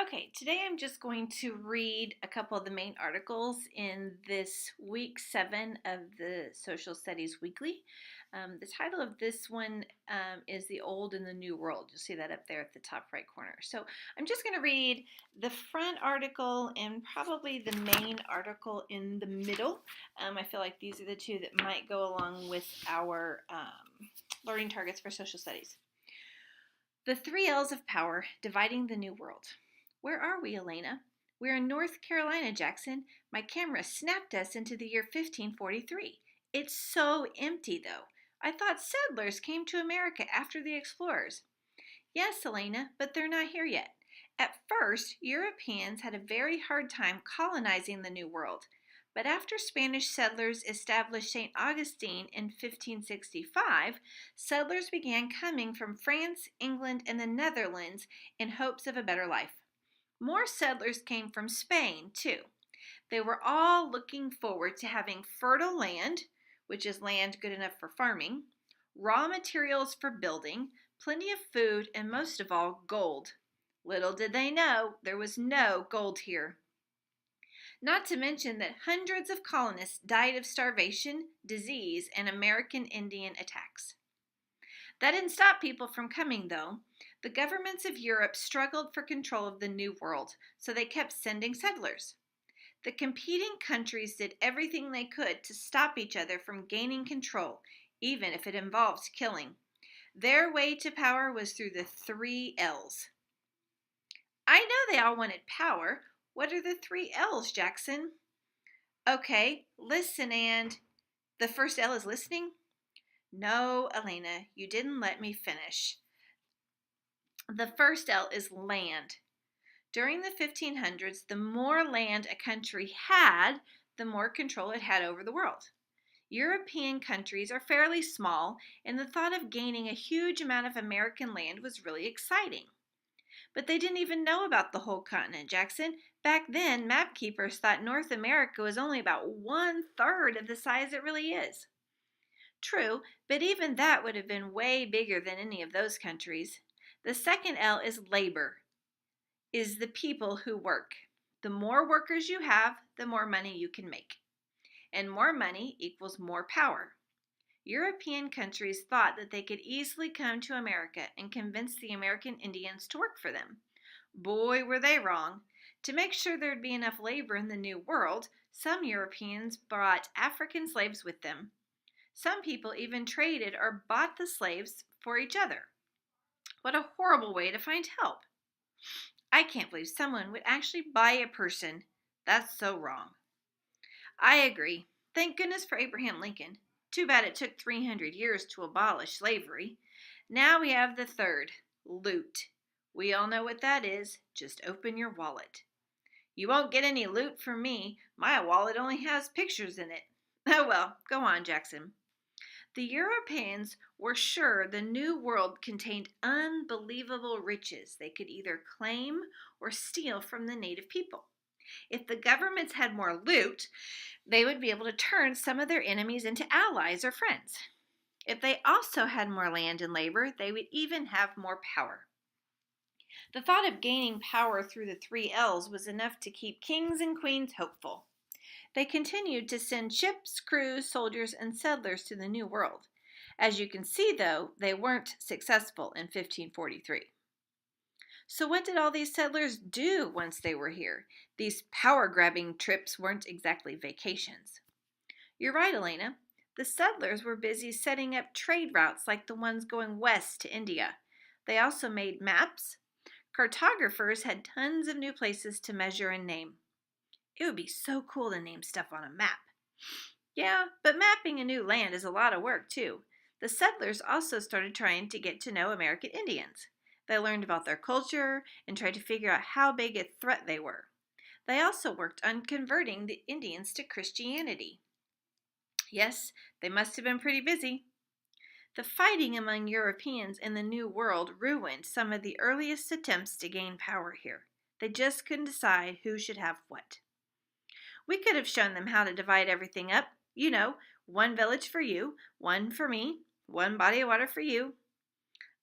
Okay, today I'm just going to read a couple of the main articles in this week 7 of the Social Studies Weekly. The title of this one is The Old and the New World. You'll see that up there at the top right corner. So I'm just going to read the front article and probably the main article in the middle. I feel like these are the two that might go along with our learning targets for social studies. The 3 L's of power, dividing the new world. Where are we, Elena? We're in North Carolina, Jackson. My camera snapped us into the year 1543. It's so empty, though. I thought settlers came to America after the explorers. Yes, Elena, but they're not here yet. At first, Europeans had a very hard time colonizing the New World. But after Spanish settlers established St. Augustine in 1565, settlers began coming from France, England, and the Netherlands in hopes of a better life. More settlers came from Spain, too. They were all looking forward to having fertile land, which is land good enough for farming, raw materials for building, plenty of food, and most of all, gold. Little did they know there was no gold here. Not to mention that hundreds of colonists died of starvation, disease, and American Indian attacks. That didn't stop people from coming, though. The governments of Europe struggled for control of the New World, so they kept sending settlers. The competing countries did everything they could to stop each other from gaining control, even if it involved killing. Their way to power was through the 3 L's. I know they all wanted power. What are the 3 L's, Jackson? Okay, listen and... The first L is listening? No, Elena, you didn't let me finish. The first L is land. During the 1500s, the more land a country had, the more control it had over the world. European countries are fairly small, and the thought of gaining a huge amount of American land was really exciting. But they didn't even know about the whole continent, Jackson. Back then, map keepers thought North America was only about 1/3 of the size it really is. True, but even that would have been way bigger than any of those countries. The second L is labor, is the people who work. The more workers you have, the more money you can make. And more money equals more power. European countries thought that they could easily come to America and convince the American Indians to work for them. Boy, were they wrong. To make sure there'd be enough labor in the New World, some Europeans brought African slaves with them. Some people even traded or bought the slaves for each other. What a horrible way to find help. I can't believe someone would actually buy a person. That's so wrong. I agree. Thank goodness for Abraham Lincoln. Too bad it took 300 years to abolish slavery. Now we have the third, loot. We all know what that is. Just open your wallet. You won't get any loot from me. My wallet only has pictures in it. Oh well, go on, Jackson. The Europeans were sure the New World contained unbelievable riches they could either claim or steal from the native people. If the governments had more loot, they would be able to turn some of their enemies into allies or friends. If they also had more land and labor, they would even have more power. The thought of gaining power through the 3 L's was enough to keep kings and queens hopeful. They continued to send ships, crews, soldiers, and settlers to the New World. As you can see, though, they weren't successful in 1543. So what did all these settlers do once they were here? These power-grabbing trips weren't exactly vacations. You're right, Elena. The settlers were busy setting up trade routes like the ones going west to India. They also made maps. Cartographers had tons of new places to measure and name. It would be so cool to name stuff on a map. Yeah, but mapping a new land is a lot of work, too. The settlers also started trying to get to know American Indians. They learned about their culture and tried to figure out how big a threat they were. They also worked on converting the Indians to Christianity. Yes, they must have been pretty busy. The fighting among Europeans in the New World ruined some of the earliest attempts to gain power here. They just couldn't decide who should have what. We could have shown them how to divide everything up. You know, one village for you, one for me, one body of water for you.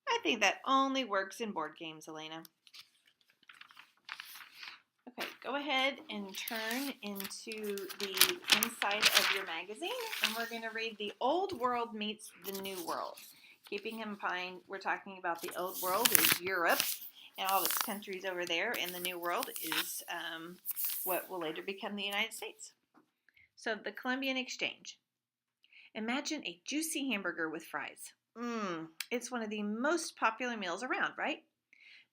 I think that only works in board games, Elena. Go ahead and turn into the inside of your magazine, and we're going to read The Old World Meets the New World. Keeping in mind, we're talking about the Old World is Europe and all its countries over there, and the New World is what will later become the United States. So, the Columbian Exchange. Imagine a juicy hamburger with fries. It's one of the most popular meals around, right?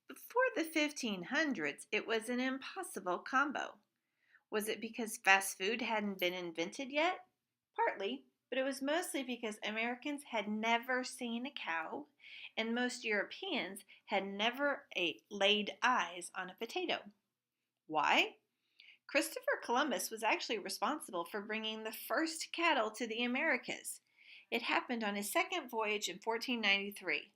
Before the 1500s, it was an impossible combo. Was it because fast food hadn't been invented yet? Partly, but it was mostly because Americans had never seen a cow, and most Europeans had never laid eyes on a potato. Why? Christopher Columbus was actually responsible for bringing the first cattle to the Americas. It happened on his second voyage in 1493.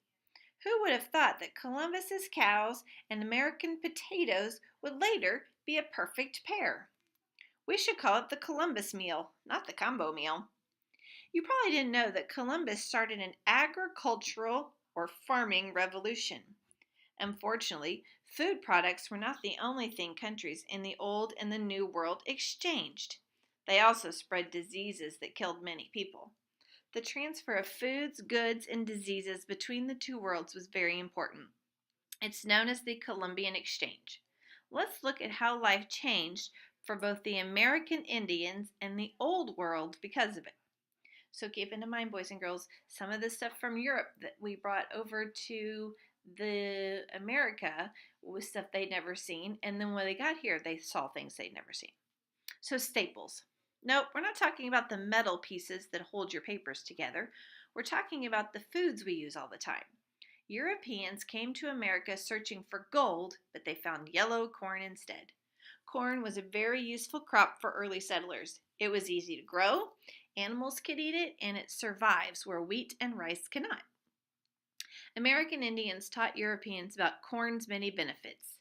Who would have thought that Columbus's cows and American potatoes would later be a perfect pair? We should call it the Columbus meal, not the combo meal. You probably didn't know that Columbus started an agricultural or farming revolution. Unfortunately, food products were not the only thing countries in the Old and the New World exchanged. They also spread diseases that killed many people. The transfer of foods, goods, and diseases between the two worlds was very important. It's known as the Columbian Exchange. Let's look at how life changed for both the American Indians and the Old World because of it. So keep in mind, boys and girls, some of the stuff from Europe that we brought over to the America was stuff they'd never seen, and then when they got here, they saw things they'd never seen. So staples. Nope, we're not talking about the metal pieces that hold your papers together. We're talking about the foods we use all the time. Europeans came to America searching for gold, but they found yellow corn instead. Corn was a very useful crop for early settlers. It was easy to grow, animals could eat it, and it survives where wheat and rice cannot. American Indians taught Europeans about corn's many benefits.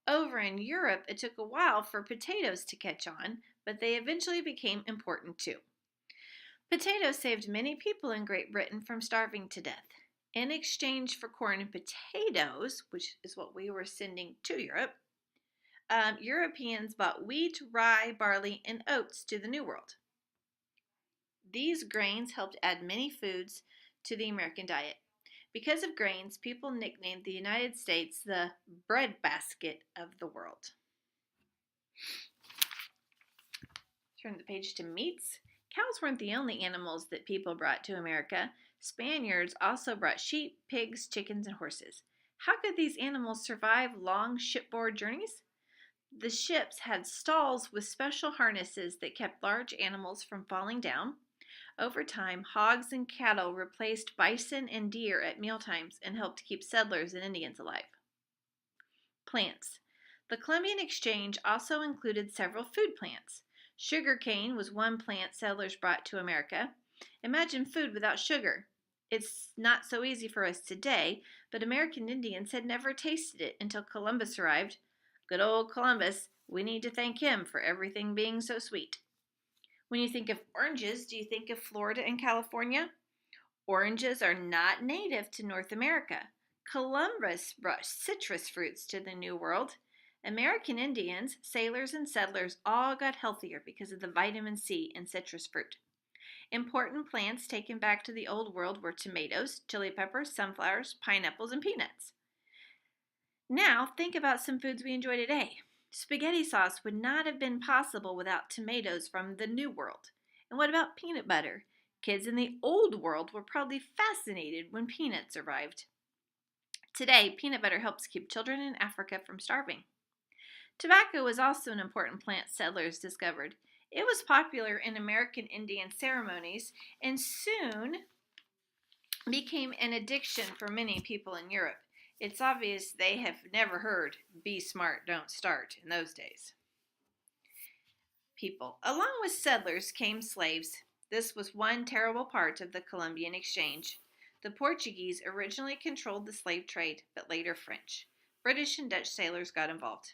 Over in Europe, it took a while for potatoes to catch on, but they eventually became important too. Potatoes saved many people in Great Britain from starving to death. In exchange for corn and potatoes, which is what we were sending to Europe, Europeans bought wheat, rye, barley, and oats to the New World. These grains helped add many foods to the American diet. Because of grains, people nicknamed the United States the breadbasket of the world. Turn the page to meats. Cows weren't the only animals that people brought to America. Spaniards also brought sheep, pigs, chickens, and horses. How could these animals survive long shipboard journeys? The ships had stalls with special harnesses that kept large animals from falling down. Over time, hogs and cattle replaced bison and deer at mealtimes and helped keep settlers and Indians alive. Plants. The Columbian Exchange also included several food plants. Sugar cane was one plant settlers brought to America. Imagine food without sugar. It's not so easy for us today, but American Indians had never tasted it until Columbus arrived. Good old Columbus, we need to thank him for everything being so sweet. When you think of oranges, do you think of Florida and California? Oranges are not native to North America. Columbus brought citrus fruits to the New World. American Indians, sailors, and settlers all got healthier because of the vitamin C in citrus fruit. Important plants taken back to the Old World were tomatoes, chili peppers, sunflowers, pineapples, and peanuts. Now, think about some foods we enjoy today. Spaghetti sauce would not have been possible without tomatoes from the New World. And what about peanut butter? Kids in the Old World were probably fascinated when peanuts arrived. Today, peanut butter helps keep children in Africa from starving. Tobacco was also an important plant settlers discovered. It was popular in American Indian ceremonies and soon became an addiction for many people in Europe. It's obvious they have never heard "be smart, don't start" in those days. People. Along with settlers came slaves. This was one terrible part of the Columbian Exchange. The Portuguese originally controlled the slave trade, but later French. British and Dutch sailors got involved.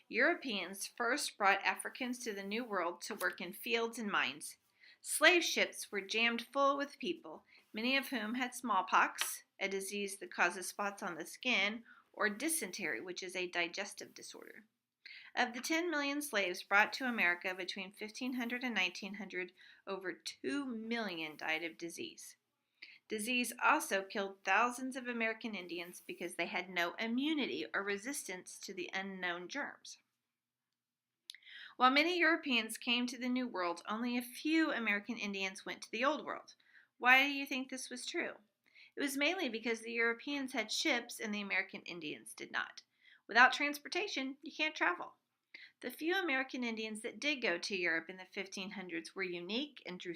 Europeans first brought Africans to the New World to work in fields and mines. Slave ships were jammed full with people, many of whom had smallpox, a disease that causes spots on the skin, or dysentery, which is a digestive disorder. Of the 10 million slaves brought to America between 1500 and 1900, over 2 million died of disease. Disease also killed thousands of American Indians because they had no immunity or resistance to the unknown germs. While many Europeans came to the New World, only a few American Indians went to the Old World. Why do you think this was true? It was mainly because the Europeans had ships and the American Indians did not. Without transportation, you can't travel. The few American Indians that did go to Europe in the 1500s were unique and drew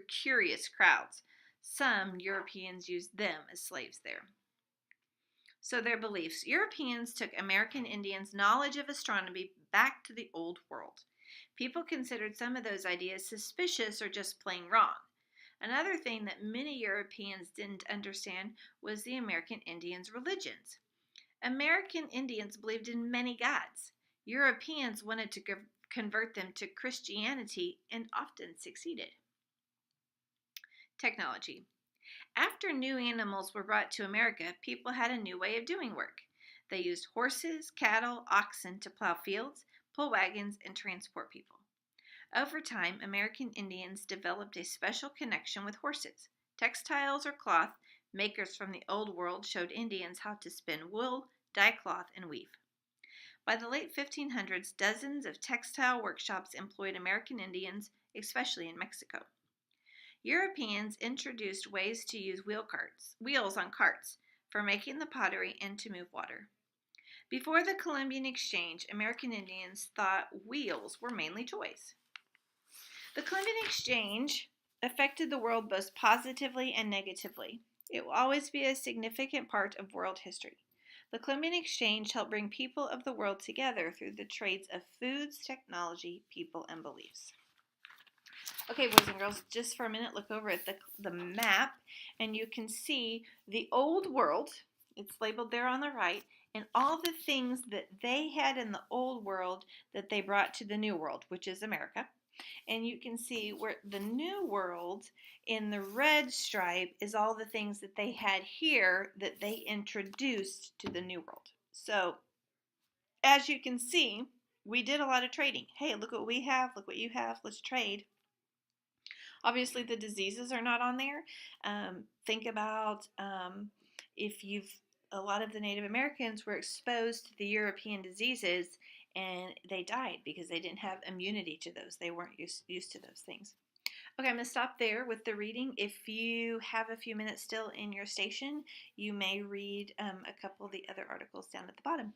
curious crowds. Some Europeans used them as slaves there. So their beliefs. Europeans took American Indians' knowledge of astronomy back to the Old World. People considered some of those ideas suspicious or just plain wrong. Another thing that many Europeans didn't understand was the American Indians' religions. American Indians believed in many gods. Europeans wanted to convert them to Christianity and often succeeded. Technology. After new animals were brought to America, people had a new way of doing work. They used horses, cattle, oxen to plow fields, pull wagons, and transport people. Over time, American Indians developed a special connection with horses. Textiles or cloth makers from the Old World showed Indians how to spin wool, dye cloth, and weave. By the late 1500s, dozens of textile workshops employed American Indians, especially in Mexico. Europeans introduced ways to use wheels on carts for making the pottery and to move water. Before the Columbian Exchange, American Indians thought wheels were mainly toys. The Columbian Exchange affected the world both positively and negatively. It will always be a significant part of world history. The Columbian Exchange helped bring people of the world together through the trades of foods, technology, people, and beliefs. Okay, boys and girls, just for a minute, look over at the map, and you can see the Old World. It's labeled there on the right, and all the things that they had in the Old World that they brought to the New World, which is America. And you can see where the New World in the red stripe is all the things that they had here that they introduced to the New World. So, as you can see, we did a lot of trading. Hey, look what we have, look what you have, let's trade. Obviously, the diseases are not on there. Think about if a lot of the Native Americans were exposed to the European diseases and they died because they didn't have immunity to those. They weren't used to those things. Okay, I'm going to stop there with the reading. If you have a few minutes still in your station, you may read a couple of the other articles down at the bottom.